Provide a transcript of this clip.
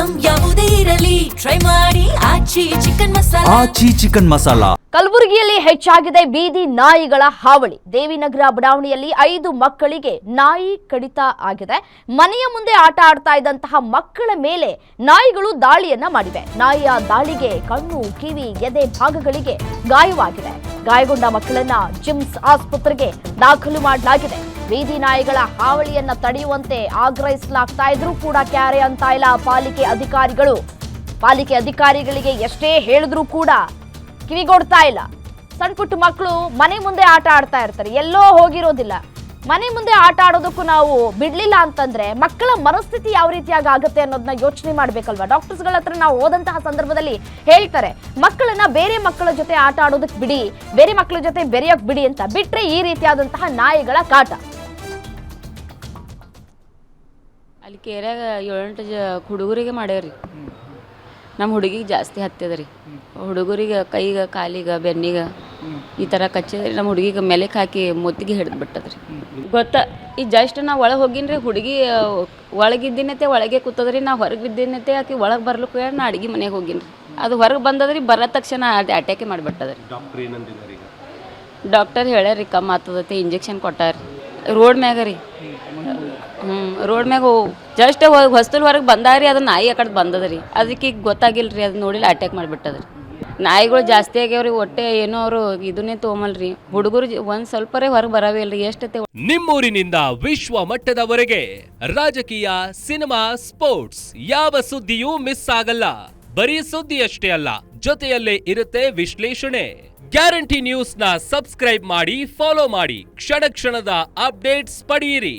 Item ಯಾವುದೇ ಇರಲಿ try ಮಾಡಿ ಆಚಿ ಚಿಕನ್ ಮಸಾಲಾ. ಕಲಬುರಗಿಯಲ್ಲಿ ಹೆಚ್ಚಾಗಿದೆ ಬೀದಿ ನಾಯಿಗಳ ಹಾವಳಿ. ದೇವಿನಗರ ಬಡಾವಣೆಯಲ್ಲಿ 5 ಮಕ್ಕಳಿಗೆ ನಾಯಿ ಕಡಿತ ಆಗಿದೆ. ಮನೆಯ ಮುಂದೆ ಆಟ ಆಡ್ತಾ ಇದ್ದಂತಹ ಮಕ್ಕಳ ಮೇಲೆ ನಾಯಿಗಳು ದಾಳಿಯನ್ನ ಮಾಡಿವೆ. ನಾಯಿಯ ದಾಳಿಗೆ ಕಣ್ಣು, ಕಿವಿ, ಎದೆ ಭಾಗಗಳಿಗೆ ಗಾಯವಾಗಿದೆ. ಗಾಯಗೊಂಡ ಮಕ್ಕಳನ್ನ ಜಿಮ್ಸ್ ಆಸ್ಪತ್ರೆಗೆ ದಾಖಲು ಮಾಡಲಾಗಿದೆ. ಬೀದಿ ನಾಯಿಗಳ ಹಾವಳಿಯನ್ನ ತಡೆಯುವಂತೆ ಆಗ್ರಹಿಸಲಾಗ್ತಾ ಇದ್ರೂ ಕೂಡ ಕ್ಯಾರೆ ಅಂತ ಇಲ್ಲ ಪಾಲಿಕೆ ಅಧಿಕಾರಿಗಳು. ಪಾಲಿಕೆ ಅಧಿಕಾರಿಗಳಿಗೆ ಎಷ್ಟೇ ಹೇಳಿದ್ರೂ ಕೂಡ ಕಿವಿಗೊಡ್ತಾ ಇಲ್ಲ. ಸಣ್ಣ ಪುಟ್ಟ ಮಕ್ಕಳು ಮನೆ ಮುಂದೆ ಆಟ ಆಡ್ತಾ ಇರ್ತಾರೆ, ಎಲ್ಲೋ ಹೋಗಿರೋದಿಲ್ಲ. ಮನೆ ಮುಂದೆ ಆಟ ಆಡೋದಕ್ಕೂ ನಾವು ಬಿಡ್ಲಿಲ್ಲ ಅಂತಂದ್ರೆ ಮಕ್ಕಳ ಮನಸ್ಥಿತಿ ಯಾವ ರೀತಿಯಾಗಿ ಆಗುತ್ತೆ ಅನ್ನೋದನ್ನ ಯೋಚನೆ ಮಾಡ್ಬೇಕಲ್ವಾ. ಡಾಕ್ಟರ್ಸ್ಗಳ ಹತ್ರ ನಾವು ಹೋದಂತಹ ಸಂದರ್ಭದಲ್ಲಿ ಹೇಳ್ತಾರೆ, ಮಕ್ಕಳನ್ನ ಬೇರೆ ಮಕ್ಕಳ ಜೊತೆ ಆಟ ಆಡೋದಕ್ಕೆ ಬಿಡಿ, ಬೇರೆ ಮಕ್ಕಳ ಜೊತೆ ಬೆರೆಯೋಕ್ ಬಿಡಿ ಅಂತ. ಬಿಟ್ರೆ ಈ ರೀತಿಯಾದಂತಹ ನಾಯಿಗಳ ಕಾಟ. ಅಲ್ಲಿ ಕೇರ್ಯಾಗ 7-8 ಹುಡುಗರಿಗೆ ಮಾಡ್ಯಾವ್ರಿ. ನಮ್ಮ ಹುಡುಗಿಗೆ ಜಾಸ್ತಿ ಹತ್ತದ್ರಿ. ಹುಡುಗರಿಗೆ ಕೈಗೆ, ಕಾಲಿಗೆ, ಬೆನ್ನಿಗೆ ಈ ಥರ ಕಚ್ಚಿದ್ರಿ. ನಮ್ಮ ಹುಡುಗಿಗೆ ಮೆಲೆಕ್ ಹಾಕಿ ಮುತ್ತಿಗೆ ಹಿಡಿದು ಬಿಟ್ಟದ್ರಿ. ಗೊತ್ತಾ, ಈ ಜಸ್ಟ್ ನಾ ಒಳಗೆ ಹೋಗಿನ್ರಿ. ಹುಡುಗಿ ಒಳಗಿದ್ದಿನತೆ ಒಳಗೆ ಕೂತದ್ರಿ. ನಾ ಹೊರಗೆ ಬಿದ್ದಿನತೆ ಆಕೆ ಒಳಗೆ ಬರ್ಲಿಕ್ಕೆ ಹೇಳಿ ನಾ ಅಡುಗೆ ಮನೆಗೆ ಹೋಗಿನ್ರಿ. ಅದು ಹೊರಗೆ ಬಂದದ್ರಿ. ಬರೋ ತಕ್ಷಣ ಅದು ಅಟ್ಯಾಕೆ ಮಾಡಿಬಿಟ್ಟದ್ರಿ. ಡಾಕ್ಟರ್ ಹೇಳ್ಯಾರಿ ಕಮ್ಮಿ ಆಗ್ತದತ್ತೆ, ಇಂಜೆಕ್ಷನ್ ಕೊಟ್ಟಾರಿ. ರೋಡ್ ಮ್ಯಾಗ ರೀ. ರೋಡ್ ಮ್ಯಾಗ ಜಸ್ಟ್ ಹೊಸ್ತಲ್ ಹೊರಗೆ ಬಂದಾರಿ. ಅದು ನಾಯಿ ಆ ಕಡೆ ಬಂದದ್ರಿ. ಅದಕ್ಕೆ ಈಗ ಗೊತ್ತಾಗಿಲ್ರಿ, ಅದು ನೋಡಿಲ್ಲ ಅಟ್ಯಾಕ್ ಮಾಡಿಬಿಟ್ಟದ್ರಿ. ನಾಯಿಗಳು ಜಾಸ್ತಿ ಆಗ್ಯಾವ್ರಿ. ಹೊಟ್ಟೆ ಏನೋ ಅವರು ಇದನ್ನೇ ತೊಗೊಂಬಲ್ರಿ. ಹುಡುಗರು ಒಂದು ಸ್ವಲ್ಪರೇ ಹೊರಗೆ ಬರವಿಲ್ರಿ. ಎಷ್ಟತೆ ನಿಮ್ಮೂರಿನಿಂದ ವಿಶ್ವ ಮಟ್ಟದವರೆಗೆ ರಾಜಕೀಯ, ಸಿನಿಮಾ, ಸ್ಪೋರ್ಟ್ಸ್ ಯಾವ ಸುದ್ದಿಯೂ ಮಿಸ್ ಆಗಲ್ಲ. ಬರೀ ಸುದ್ದಿ ಅಷ್ಟೇ ಅಲ್ಲ, ಜೊತೆಯಲ್ಲೇ ಇರುತ್ತೆ ವಿಶ್ಲೇಷಣೆ. ಗ್ಯಾರಂಟಿ ನ್ಯೂಸ್ ನ ಸಬ್ಸ್ಕ್ರೈಬ್ ಮಾಡಿ, ಫಾಲೋ ಮಾಡಿ. ಕ್ಷಣ ಕ್ಷಣದ ಅಪ್ಡೇಟ್ಸ್ ಪಡೆಯಿರಿ.